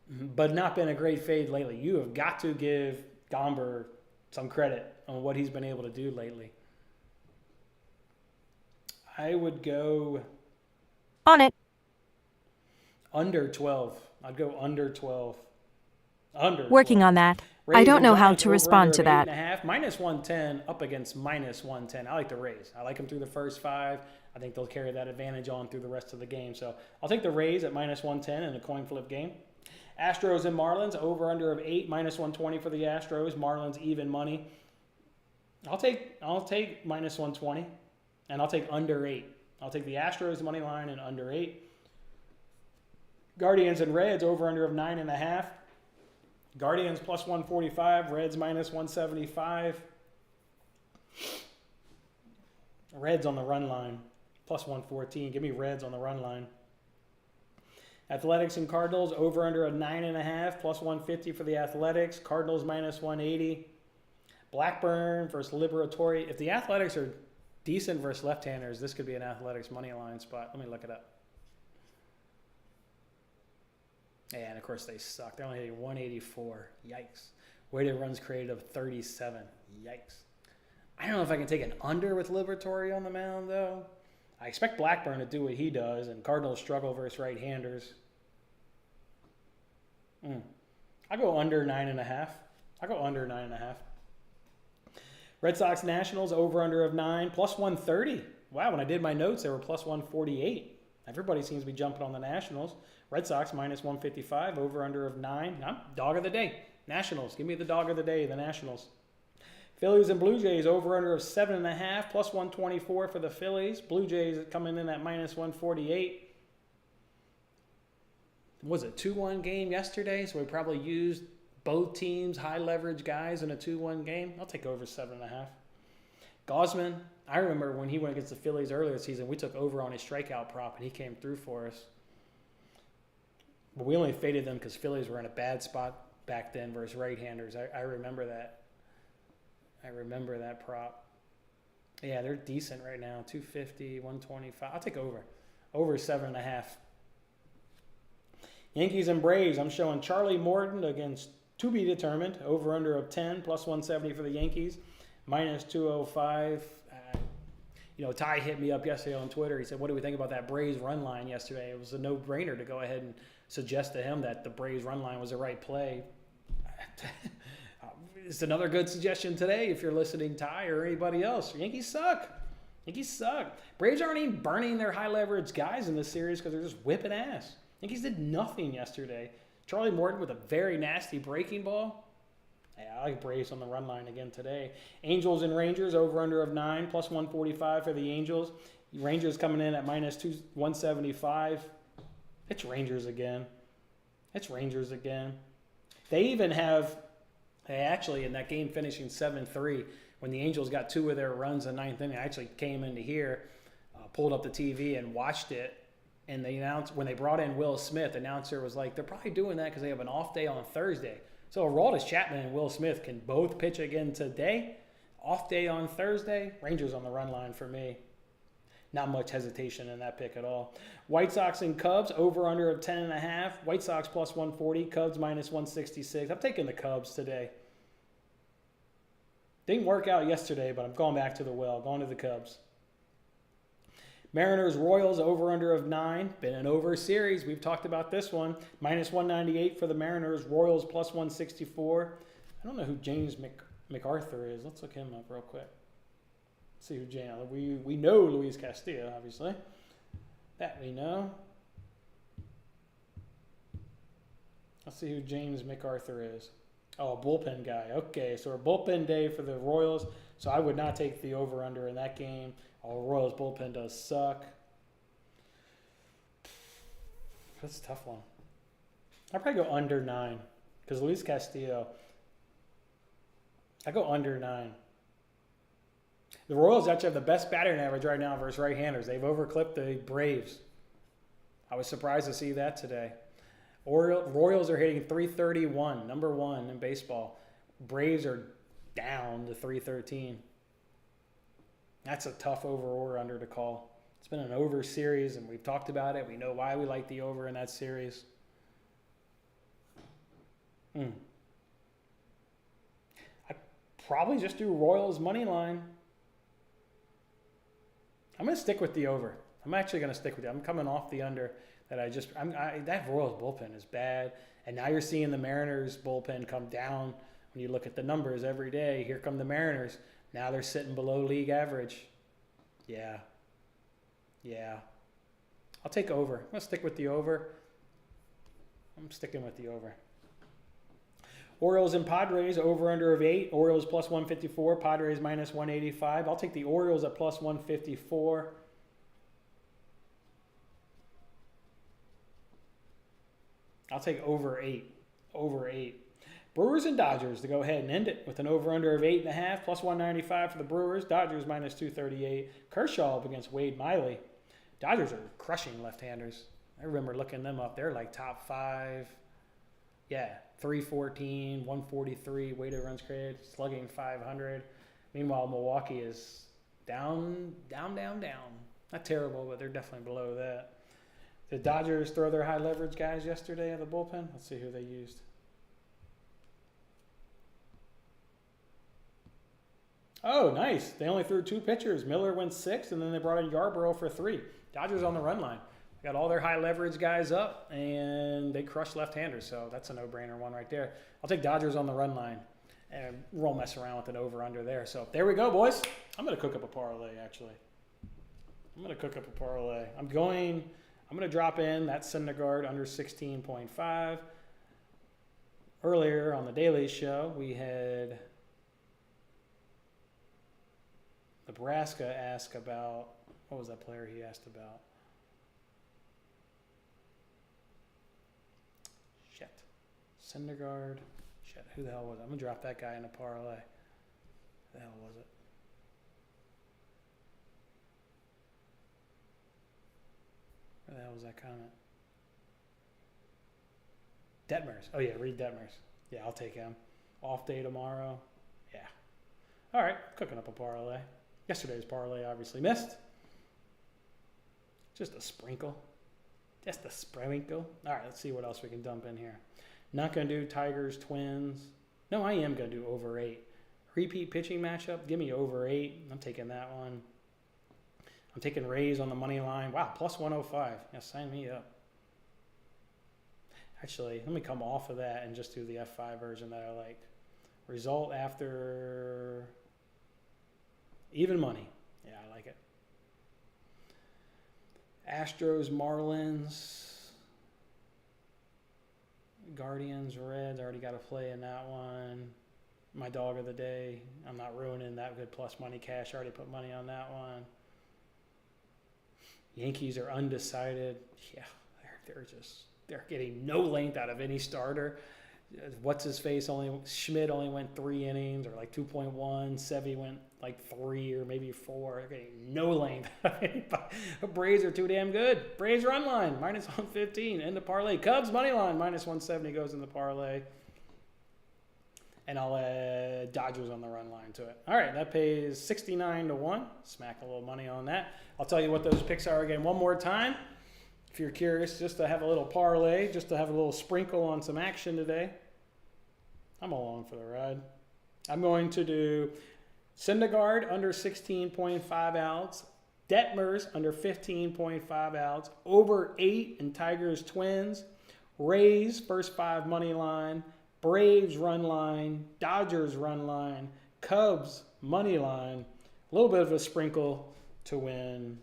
Speaker 1: but not been a great fade lately. You have got to give Gomber some credit on what he's been able to do lately. I would go
Speaker 2: on it.
Speaker 1: Under 12. I'd go under 12.
Speaker 2: Working
Speaker 1: 12.
Speaker 2: on that.
Speaker 1: Rays
Speaker 2: I don't know how
Speaker 1: Giants,
Speaker 2: to respond to that.
Speaker 1: 8.5, minus 110 up against minus 110. I like the Rays. I like them through the first 5. I think they'll carry that advantage on through the rest of the game. So I'll take the Rays at minus 110 in a coin flip game. Astros and Marlins, over-under of 8, minus 120 for the Astros. Marlins even money. I'll take minus 120. And I'll take under 8. I'll take the Astros money line and under 8. Guardians and Reds over under of 9.5. Guardians plus 145, Reds minus 175. Reds on the run line, plus 114. Give me Reds on the run line. Athletics and Cardinals over under of 9.5, plus 150 for the Athletics. Cardinals minus 180. Blackburn versus Liberatore. If the Athletics are decent versus left-handers, this could be an Athletics money line spot. Let me look it up. Yeah, and of course they suck. They're only hitting 184. Yikes. Weighted runs created of 37. Yikes. I don't know if I can take an under with Liberatore on the mound, though. I expect Blackburn to do what he does, and Cardinals struggle versus right-handers. I'll go under 9.5. I'll go under 9.5. Red Sox Nationals over under of 9, plus 130. Wow, when I did my notes, they were plus 148. Everybody seems to be jumping on the Nationals. Red Sox minus 155, over under of 9. Dog of the day. Nationals. Give me the dog of the day, the Nationals. Phillies and Blue Jays over under of 7.5, plus 124 for the Phillies. Blue Jays coming in at minus 148. Was it 2-1 game yesterday? So we probably used both teams, high leverage guys in a 2-1 game. I'll take over 7.5. Gosman, I remember when he went against the Phillies earlier this season, we took over on his strikeout prop, and he came through for us. But we only faded them because Phillies were in a bad spot back then versus right-handers. I remember that. I remember that prop. Yeah, they're decent right now. 250, 125. I'll take over. Over 7.5. Yankees and Braves. I'm showing Charlie Morton against to be determined. Over under of 10, plus 170 for the Yankees. Minus 205. Ty hit me up yesterday on Twitter. He said, what do we think about that Braves run line yesterday? It was a no-brainer to go ahead and suggest to him that the Braves run line was the right play. It's another good suggestion today if you're listening, Ty, or anybody else. Yankees suck. Yankees suck. Braves aren't even burning their high-leverage guys in this series because they're just whipping ass. Yankees did nothing yesterday. Charlie Morton with a very nasty breaking ball. Yeah, I like Braves on the run line again today. Angels and Rangers over under of 9, plus 145 for the Angels. Rangers coming in at minus 175. It's Rangers again. It's Rangers again. They even have, actually in that game finishing 7-3, when the Angels got 2 of their runs in the 9th inning, I actually came into here, pulled up the TV and watched it. And they announced, when they brought in Will Smith, the announcer was like, they're probably doing that because they have an off day on Thursday. So Aroldis Chapman and Will Smith can both pitch again today. Off day on Thursday. Rangers on the run line for me. Not much hesitation in that pick at all. White Sox and Cubs over under of 10.5. White Sox plus 140. Cubs minus 166. I'm taking the Cubs today. Didn't work out yesterday, but I'm going back to the well. Going to the Cubs. Mariners Royals over under of 9. Been an over series. We've talked about this one. Minus 198 for the Mariners. Royals plus 164. I don't know who James MacArthur is. Let's look him up real quick. Let's see who James. We know Luis Castillo, obviously. That we know. Let's see who James MacArthur is. Oh, a bullpen guy. Okay, so a bullpen day for the Royals. So I would not take the over under in that game. Oh, Royals bullpen does suck. That's a tough one. I'd probably go under 9 because Luis Castillo. I go under 9. The Royals actually have the best batting average right now versus right-handers. They've overclipped the Braves. I was surprised to see that today. Royals are hitting 331, number 1 in baseball. Braves are down to 313. That's a tough over or under to call. It's been an over series, and we've talked about it. We know why we like the over in that series. I'd probably just do Royals money line. I'm going to stick with the over. I'm actually going to stick with it. I'm coming off the under that that Royals bullpen is bad. And now you're seeing the Mariners bullpen come down. When you look at the numbers every day, here come the Mariners. Now they're sitting below league average. Yeah. I'll take over. I'm going to stick with the over. I'm sticking with the over. Orioles and Padres over under of 8. Orioles plus 154. Padres minus 185. I'll take the Orioles at plus 154. I'll take over 8. Over 8. Brewers and Dodgers to go ahead and end it with an over-under of 8.5 plus 195 for the Brewers. Dodgers minus 238. Kershaw up against Wade Miley. Dodgers are crushing left-handers. I remember looking them up. They're like top 5. Yeah, 314, 143 weighted runs created, slugging 500. Meanwhile, Milwaukee is down. Not terrible, but they're definitely below that. Did Dodgers throw their high leverage guys yesterday at the bullpen? Let's see who they used. Oh, nice. They only threw 2 pitchers. Miller went 6, and then they brought in Yarborough for 3. Dodgers on the run line. Got all their high leverage guys up, and they crushed left-handers, so that's a no-brainer one right there. I'll take Dodgers on the run line, and we'll mess around with an over-under there. So there we go, boys. I'm going to cook up a parlay, actually. I'm going to drop in that Syndergaard under 16.5. Earlier on the Daily Show, we had Nebraska ask about, what was that player he asked about? Shit. Syndergaard. Shit, who the hell was it? I'm going to drop that guy in a parlay. Who the hell was it? Where the hell was that comment? Detmers. Oh, yeah, Reed Detmers. Yeah, I'll take him. Off day tomorrow. Yeah. All right, cooking up a parlay. Yesterday's parlay obviously missed. Just a sprinkle. All right, let's see what else we can dump in here. Not going to do Tigers, Twins. No, I am going to do over 8. Repeat pitching matchup. Give me over 8. I'm taking that one. I'm taking Rays on the money line. Wow, plus 105. Yeah, sign me up. Actually, let me come off of that and just do the F5 version that I like. Result after even money. Yeah, I like it. Astros, Marlins, Guardians, Reds. I already got a play in that one. My dog of the day. I'm not ruining that good plus money cash. I already put money on that one. Yankees are undecided. Yeah, they're getting no length out of any starter. Schmidt only went 3 innings or like 2.1. Sevy went like 3 or maybe 4. They're getting no length. The Braves are too damn good. Braves run line, minus 115. In the parlay. Cubs money line, minus 170 goes in the parlay. And I'll add Dodgers on the run line to it. All right, that pays 69-1. Smack a little money on that. I'll tell you what those picks are again one more time. If you're curious, just to have a little parlay, just to have a little sprinkle on some action today. I'm along for the ride. I'm going to do Syndergaard under 16.5 outs, Detmers under 15.5 outs, over 8 in Tigers Twins, Rays first 5 money line, Braves run line, Dodgers run line, Cubs money line, a little bit of a sprinkle to win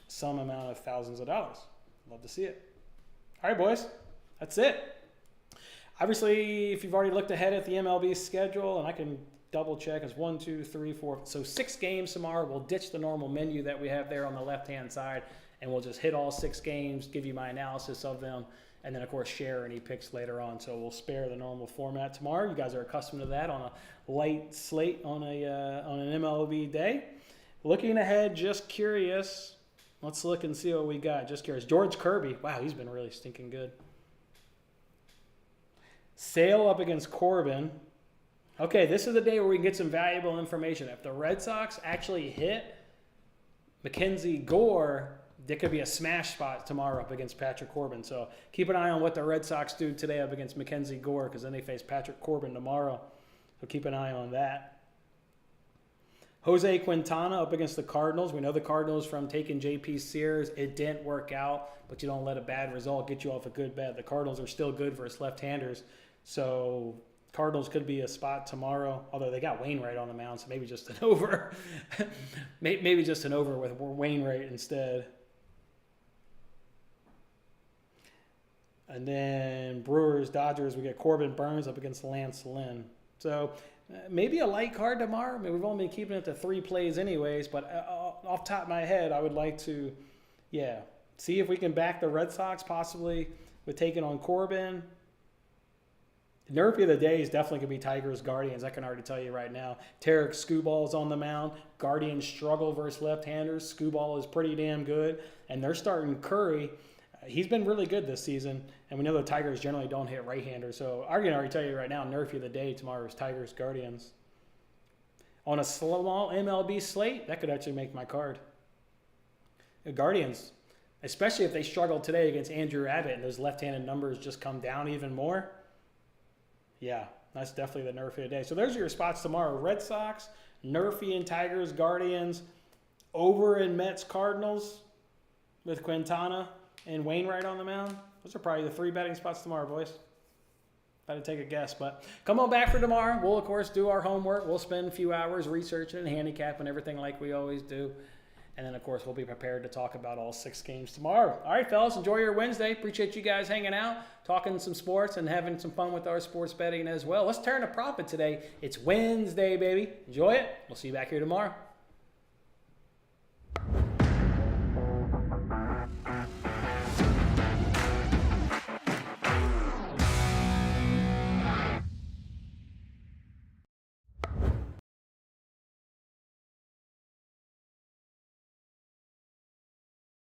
Speaker 1: some amount of thousands of dollars. Love to see it. All right, boys, that's it. Obviously, if you've already looked ahead at the MLB schedule, and I can double check, it's 1, 2, 3, 4. So 6 games tomorrow. We'll ditch the normal menu that we have there on the left-hand side, and we'll just hit all 6 games, give you my analysis of them, and then, of course, share any picks later on. So we'll spare the normal format tomorrow. You guys are accustomed to that on a light slate on an MLB day. Looking ahead, just curious. Let's look and see what we got. Just curious. George Kirby. Wow, he's been really stinking good. Sale up against Corbin. Okay, this is the day where we can get some valuable information. If the Red Sox actually hit Mackenzie Gore, there could be a smash spot tomorrow up against Patrick Corbin. So keep an eye on what the Red Sox do today up against Mackenzie Gore, because then they face Patrick Corbin tomorrow. So keep an eye on that. Jose Quintana up against the Cardinals. We know the Cardinals from taking J.P. Sears. It didn't work out, but you don't let a bad result get you off a good bet. The Cardinals are still good versus left-handers. So Cardinals could be a spot tomorrow, although they got Wainwright on the mound, so maybe just an over. Maybe just an over with Wainwright instead. And then Brewers, Dodgers, we get Corbin Burns up against Lance Lynn. So maybe a light card tomorrow. I mean, we've only been keeping it to 3 plays anyways, but off the top of my head, I would like to, see if we can back the Red Sox possibly with taking on Corbin. NRFI of the day is definitely going to be Tigers Guardians. I can already tell you right now. Tarek Skubal is on the mound. Guardians struggle versus left-handers. Skubal is pretty damn good. And they're starting Curry. He's been really good this season. And we know the Tigers generally don't hit right-handers. So I can already tell you right now, NRFI of the day tomorrow is Tigers Guardians. On a small MLB slate, that could actually make my card. The Guardians, especially if they struggle today against Andrew Abbott and those left-handed numbers just come down even more. Yeah, that's definitely the NRFI of the day. So those are your spots tomorrow. Red Sox, NRFI and Tigers, Guardians, over in Mets, Cardinals with Quintana and Wainwright on the mound. Those are probably the 3 betting spots tomorrow, boys. If I had to take a guess. But come on back for tomorrow. We'll, of course, do our homework. We'll spend a few hours researching and handicapping everything like we always do. And then, of course, we'll be prepared to talk about all 6 games tomorrow. All right, fellas, enjoy your Wednesday. Appreciate you guys hanging out, talking some sports, and having some fun with our sports betting as well. Let's turn a profit today. It's Wednesday, baby. Enjoy it. We'll see you back here tomorrow.